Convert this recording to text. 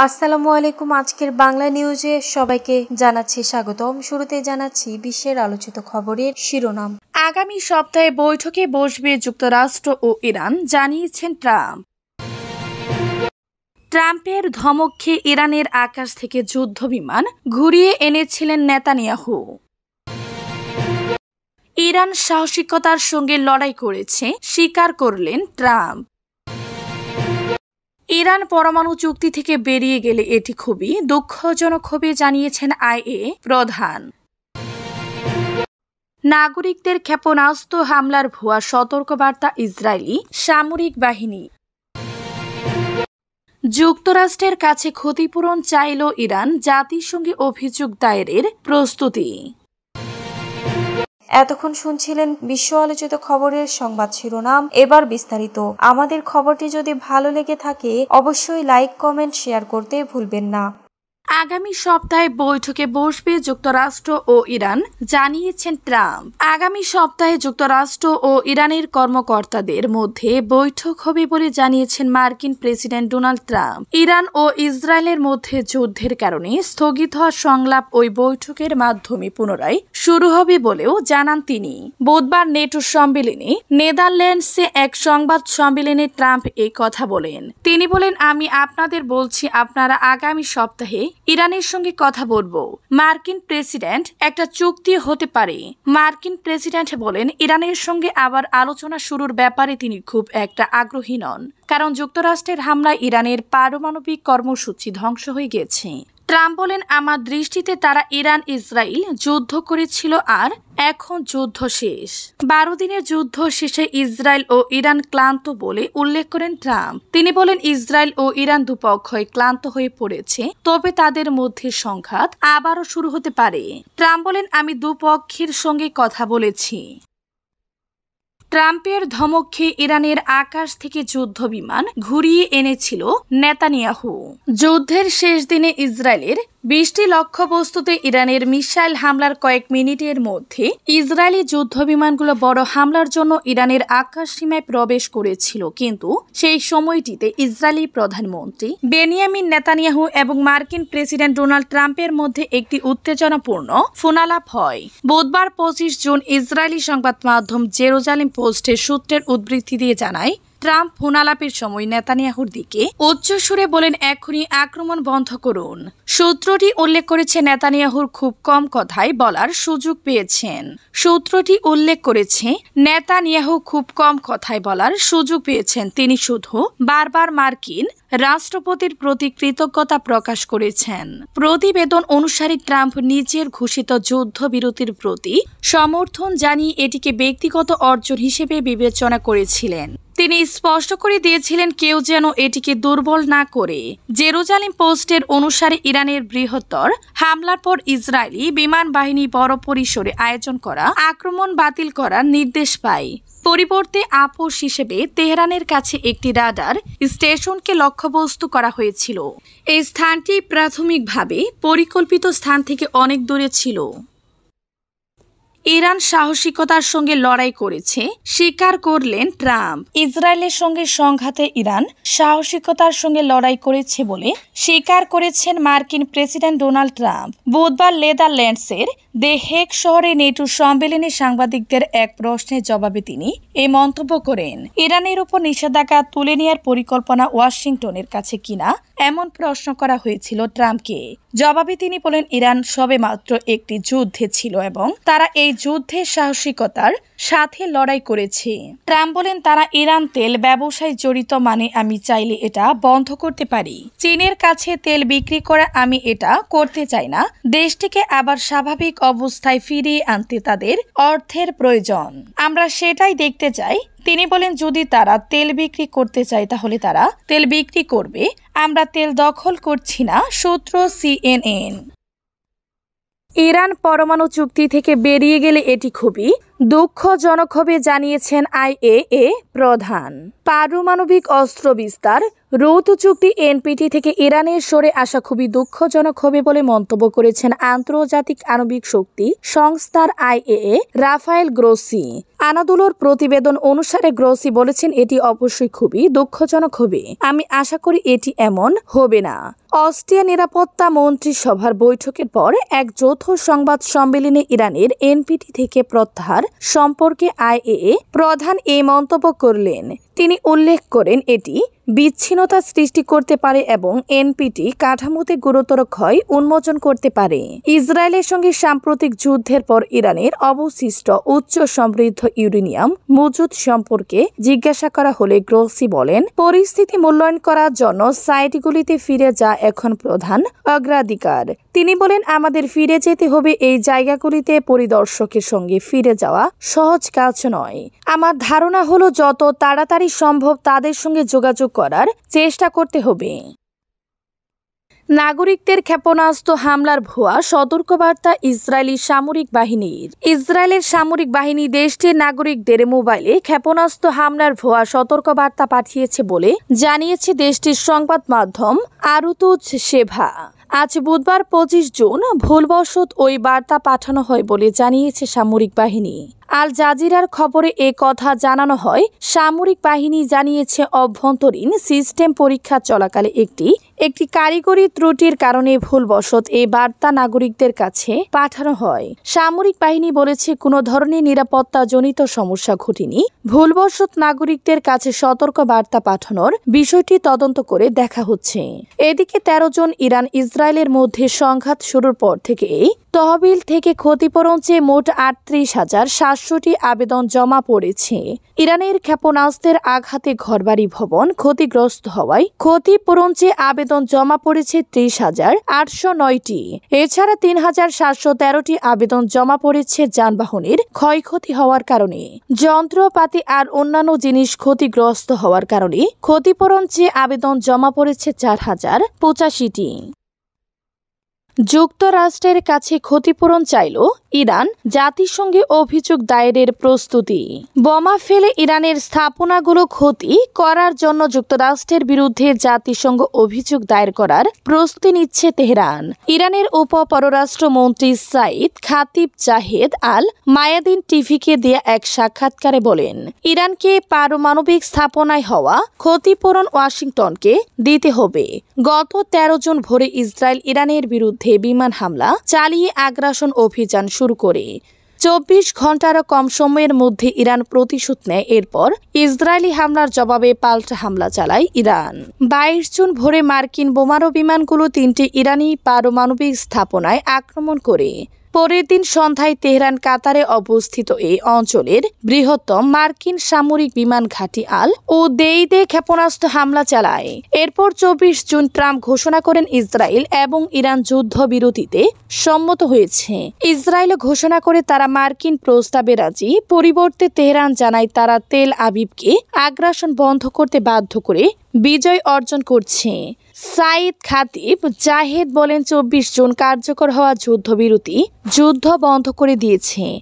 আসসালামু আলাইকুম। আজকের বাংলা নিউজে সবাইকে জানাচ্ছি স্বাগতম। শুরুতে জানাচ্ছি বিশ্বের আলোচিত খবরের শিরোনাম। আগামী সপ্তাহে বৈঠকে বসবে যুক্তরাষ্ট্র ও ইরান, জানিয়েছেন ট্রাম্প। ট্রাম্পের ধমক খেয়ে ইরানের আকাশ থেকে যুদ্ধ বিমান ঘুরিয়ে এনেছিলেন নেতানিয়াহু। ইরান সাহসিকতার সঙ্গে লড়াই করেছে, স্বীকার করলেন ট্রাম্প। ইরান পরমাণু চুক্তি থেকে বেরিয়ে গেলে এটি খুবই দুঃখজনক হবে, জানিয়েছেন আইএ প্রধান। নাগরিকদের ক্ষেপণাস্ত্র হামলার ভুয়া সতর্কবার্তা ইসরায়েলি সামরিক বাহিনী। যুক্তরাষ্ট্রের কাছে ক্ষতিপূরণ চাইল ইরান, জাতিসংঘে অভিযোগ দায়েরের প্রস্তুতি। এতক্ষণ শুনছিলেন বিশ্ব আলোচিত খবরের সংবাদ শিরোনাম। এবার বিস্তারিত। আমাদের খবরটি যদি ভালো লেগে থাকে অবশ্যই লাইক, কমেন্ট, শেয়ার করতে ভুলবেন না। আগামী সপ্তাহে বৈঠকে বসবে যুক্তরাষ্ট্র ও ইরান, জানিয়েছেন ট্রাম্প। আগামী সপ্তাহে যুক্তরাষ্ট্র ও ইরানের কর্মকর্তাদের মধ্যে বৈঠক হবে বলে জানিয়েছেন মার্কিন প্রেসিডেন্ট ডোনাল্ড ট্রাম্প। ইরান ও ইসরায়েলের মধ্যে যুদ্ধের কারণে স্থগিত হওয়া সংলাপ ওই বৈঠকের মাধ্যমে পুনরায় শুরু হবে বলেও জানান তিনি। বুধবার নেটো সম্মেলনে নেদারল্যান্ডসে এক সংবাদ সম্মেলনে ট্রাম্প এই কথা বলেন। তিনি বলেন, আমি আপনাদের বলছি, আপনারা আগামী সপ্তাহে ইরানের সঙ্গে কথা বলবো। মার্কিন প্রেসিডেন্ট একটা চুক্তি হতে পারে। মার্কিন প্রেসিডেন্ট বলেন, ইরানের সঙ্গে আবার আলোচনা শুরুর ব্যাপারে তিনি খুব একটা আগ্রহী নন, কারণ যুক্তরাষ্ট্রের হামলায় ইরানের পারমাণবিক কর্মসূচি ধ্বংস হয়ে গেছে। ট্রাম্প বলেন, আমার দৃষ্টিতে তারা ইরান ইসরায়েল যুদ্ধ করেছিল আর এখন যুদ্ধ শেষ। 12 দিনের যুদ্ধ শেষে ইসরায়েল ও ইরান ক্লান্ত বলে উল্লেখ করেন ট্রাম্প। তিনি বলেন, ইসরায়েল ও ইরান দুপক্ষই ক্লান্ত হয়ে পড়েছে, তবে তাদের মধ্যে সংঘাত আবারও শুরু হতে পারে। ট্রাম্প বলেন, আমি দুপক্ষের সঙ্গে কথা বলেছি। ট্রাম্পের ধমক খেয়ে ইরানের আকাশ থেকে যুদ্ধ বিমান ঘুরিয়ে এনেছিল নেতানিয়াহু। যুদ্ধের শেষ দিনে ইসরায়েলের 20টি লক্ষ্যবস্তুতে ইরানের মিসাইল হামলার কয়েক মিনিটের মধ্যে ইসরায়েলি যুদ্ধ বিমানগুলো বড় হামলার জন্য ইরানের আকাশ সীমায় প্রবেশ করেছিল, কিন্তু সেই সময়টিতে ইসরায়েলি প্রধানমন্ত্রী বেনিয়ামিন নেতানিয়াহু এবং মার্কিন প্রেসিডেন্ট ডোনাল্ড ট্রাম্পের মধ্যে একটি উত্তেজনাপূর্ণ ফোনালাপ হয়। বুধবার 25 জুন ইসরায়েলি সংবাদ মাধ্যম জেরুজালেম পোস্টের সূত্রের উদ্ধৃতি দিয়ে জানায়, ট্রাম্প ফোনালাপের সময় নেতানিয়াহুর দিকে উচ্চ সুরে বলেন, এখনই আক্রমণ বন্ধ করুন। সূত্রটি উল্লেখ করেছে, নেতানিয়াহুর খুব কম কথাই বলার সুযোগ পেয়েছেন। সূত্রটি উল্লেখ করেছে, নেতানিয়াহু খুব কম কথাই বলার সুযোগ পেয়েছেন। তিনি শুধু বারবার মার্কিন রাষ্ট্রপতির প্রতি কৃতজ্ঞতা প্রকাশ করেছেন। প্রতিবেদন অনুসারে ট্রাম্প নিজের ঘোষিত যুদ্ধবিরতির প্রতি সমর্থন জানিয়ে এটিকে ব্যক্তিগত অর্জন হিসেবে বিবেচনা করেছিলেন। তিনি স্পষ্ট করে দিয়েছিলেন, কেউ যেন এটিকে দুর্বল না করে। জেরুজালেম পোস্টের অনুসারে ইরানের বৃহত্তর হামলার পর ইসরায়েলি বিমান বাহিনী বড় পরিসরে আয়োজন করা আক্রমণ বাতিল করার নির্দেশ পায়। পরিবর্তে আপোষ হিসেবে তেহরানের কাছে একটি রাডার স্টেশনকে লক্ষ্যবস্তু করা হয়েছিল। এই স্থানটি প্রাথমিকভাবে পরিকল্পিত স্থান থেকে অনেক দূরে ছিল। ইরান সাহসিকতার সঙ্গে লড়াই করেছে, স্বীকার করলেন ট্রাম্প। ইসরায়েলের সঙ্গে সংঘাতে ইরান সাহসিকতার সঙ্গে লড়াই করেছে বলে স্বীকার করেছেন মার্কিন প্রেসিডেন্ট ডোনাল্ড ট্রাম্প। বুধবার নেদারল্যান্ডসের দ্য হেগ শহরে নেটো সম্মেলনে সাংবাদিকদের এক প্রশ্নের জবাবে তিনি এই মন্তব্য করেন। ইরানের উপর নিষেধাজ্ঞা তুলে নেওয়ার পরিকল্পনা ওয়াশিংটনের কাছে কিনা এমন প্রশ্ন করা হয়েছিল ট্রাম্পকে। জবাবে তিনি বলেন, ইরান সবেমাত্র একটি যুদ্ধে ছিল এবং তারা এই যুদ্ধে সাহসিকতার সাথে লড়াই করেছে। ট্রাম্প বলেন, তারা ইরান তেল ব্যবসায় জড়িত, মানে আমি চাইলে এটা বন্ধ করতে পারি। চীনের কাছে তেল বিক্রি করা আমি এটা করতে চাই না। দেশটিকে আবার স্বাভাবিক অবস্থায় ফিরিয়ে আনতে তাদের অর্থের প্রয়োজন। আমরা সেটাই দেখতে চাই। তিনি বলেন, যদি তারা তেল বিক্রি করতে চায় তাহলে তারা তেল বিক্রি করবে। আমরা তেল দখল করছি না। সূত্র CNN। ইরান পরমাণু চুক্তি থেকে বেরিয়ে গেলে এটি খুবই দুঃখজনকভাবে জানিয়েছেন আইএএ প্রধান। পারমাণবিক অস্ত্র বিস্তার রোধ চুক্তি এনপিটি থেকে ইরানের সরে আসা খুবই দুঃখজনক হবে বলে মন্তব্য করেছেন আন্তর্জাতিক আণবিক শক্তি সংস্থার আইএএ রাফায়েল গ্রোসি। আনাদোলোর প্রতিবেদন অনুসারে গ্রোসি বলেছেন, এটি অবশ্যই খুবই দুঃখজনক হবে। আমি আশা করি এটি এমন হবে না। অস্ট্রিয়া নিরাপত্তা মন্ত্রিসভার বৈঠকের পর এক যৌথ সংবাদ সম্মেলনে ইরানের এনপিটি থেকে প্রত্যাহার সম্পর্কে আইএএ প্রধান এই মন্তব্য করলেন। তিনি উল্লেখ করেন, এটি বিচ্ছিন্নতা সৃষ্টি করতে পারে এবং এনপিটি কাঠামোতে গুরুতর ক্ষয় উন্মোচন করতে পারে। ইসরায়েলের সঙ্গে সাম্প্রতিক যুদ্ধের পর ইরানের অবশিষ্ট উচ্চ সমৃদ্ধ ইউরেনিয়াম মজুদ সম্পর্কে জিজ্ঞাসা করা হলে গ্রোসি বলেন, পরিস্থিতি মূল্যায়ন করার জন্য সাইটগুলিতে ফিরে যা এখন প্রধান অগ্রাধিকার। তিনি বলেন, আমাদের ফিরে যেতে হবে। এই জায়গাগুলিতে পরিদর্শকের সঙ্গে ফিরে যাওয়া সহজ কাজ নয়। আমার ধারণা হলো যত তাড়াতাড়ি সম্ভব তাদের সঙ্গে যোগাযোগ করার চেষ্টা করতে হবে। নাগরিকদের ক্ষেপণাস্ত্র হামলার ভুয়া সতর্কবার্তা ইসরায়েলি সামরিক বাহিনীর। ইসরায়েলের সামরিক বাহিনী দেশটির নাগরিকদের মোবাইলে ক্ষেপণাস্ত্র হামলার ভুয়া সতর্কবার্তা পাঠিয়েছে বলে জানিয়েছে দেশটির সংবাদ মাধ্যম আরুতুজ সেভা। আজ বুধবার 25 জুন ভুলবশত ওই বার্তা পাঠানো হয় বলে জানিয়েছে সামরিক বাহিনী। আল জাজিরার খবরে এ কথা জানানো হয়। সামরিক বাহিনী জানিয়েছে, অভ্যন্তরীণ সিস্টেম পরীক্ষা চলাকালে একটি কারিগরি ত্রুটির কারণে ভুলবশত এই বার্তা নাগরিকদের কাছে পাঠানো হয়। সামরিক বাহিনী বলেছে, কোনো ধরনের নিরাপত্তাজনিত সমস্যা ঘটেনি। ভুলবশত নাগরিকদের কাছে সতর্ক বার্তা পাঠানোর বিষয়টি তদন্ত করে দেখা হচ্ছে। এদিকে 13 জন ইরান ইসরায়েলের মধ্যে সংঘাত শুরুর পর থেকে এই তহবিল থেকে ক্ষতিপূরণ চেয়ে মোট 38,700টি আবেদন জমা পড়েছে। ইরানের ক্ষেপণাস্ত্রের আঘাতে ঘরবাড়ি ভবন ক্ষতিগ্রস্ত হওয়ায় ক্ষতিপূরণ চেয়ে আবেদন জমা পড়েছে 30,809টি। এছাড়া 3,713টি আবেদন জমা পড়েছে যানবাহনের ক্ষয়ক্ষতি হওয়ার কারণে। যন্ত্রপাতি আর অন্যান্য জিনিস ক্ষতিগ্রস্ত হওয়ার কারণে ক্ষতিপূরণ চেয়ে আবেদন জমা পড়েছে 4,085টি। যুক্তরাষ্ট্রের কাছে ক্ষতিপূরণ চাইল ইরান, জাতিসংঘে অভিযোগ দায়েরের প্রস্তুতি। বোমা ফেলে ইরানের স্থাপনাগুলো ক্ষতি করার জন্য যুক্তরাষ্ট্রের বিরুদ্ধে জাতিসংঘ অভিযোগ দায়ের করার প্রস্তুতি নিচ্ছে তেহরান। ইরানের উপ পররাষ্ট্রমন্ত্রী সাইদ খাতিব জাহেদ আল মায়াদিন টিভিকে দেয়া এক সাক্ষাৎকারে বলেন, ইরানকে পারমাণবিক স্থাপনায় হওয়া ক্ষতিপূরণ ওয়াশিংটনকে দিতে হবে। গত 13 জুন ভোরে ইসরায়েল ইরানের বিরুদ্ধে বিমান হামলা চালিয়ে আগ্রাসন অভিযান শুরু করে 24 ঘন্টারও কম সময়ের মধ্যে ইরান প্রতিশোধ নেয়। এরপর ইসরায়েলি হামলার জবাবে পাল্টা হামলা চালায় ইরান। 22 জুন ভোরে মার্কিন বোমারু বিমানগুলো 3টি ইরানি পারমাণবিক স্থাপনায় আক্রমণ করে। পরের দিন সন্ধ্যায় তেহরান কাতারে অবস্থিত এই অঞ্চলের বৃহত্তম মার্কিন সামরিক বিমান ঘাঁটি আল উদেইদে ক্ষেপণাস্ত্র হামলা চালায়। এরপর 24 জুন ট্রাম্প ঘোষণা করেন ইসরায়েল এবং ইরান যুদ্ধবিরতিতে সম্মত হয়েছে। ইসরায়েল ঘোষণা করে তারা মার্কিন প্রস্তাবে রাজি। পরিবর্তে তেহরান জানায় তারা তেল আবিবকে আগ্রাসন বন্ধ করতে বাধ্য করে বিজয় অর্জন করছে। সাইদ খাতিব জাহেদ বলেন, 24 জুন কার্যকর হওয়া যুদ্ধবিরতি যুদ্ধ বন্ধ করে দিয়েছে।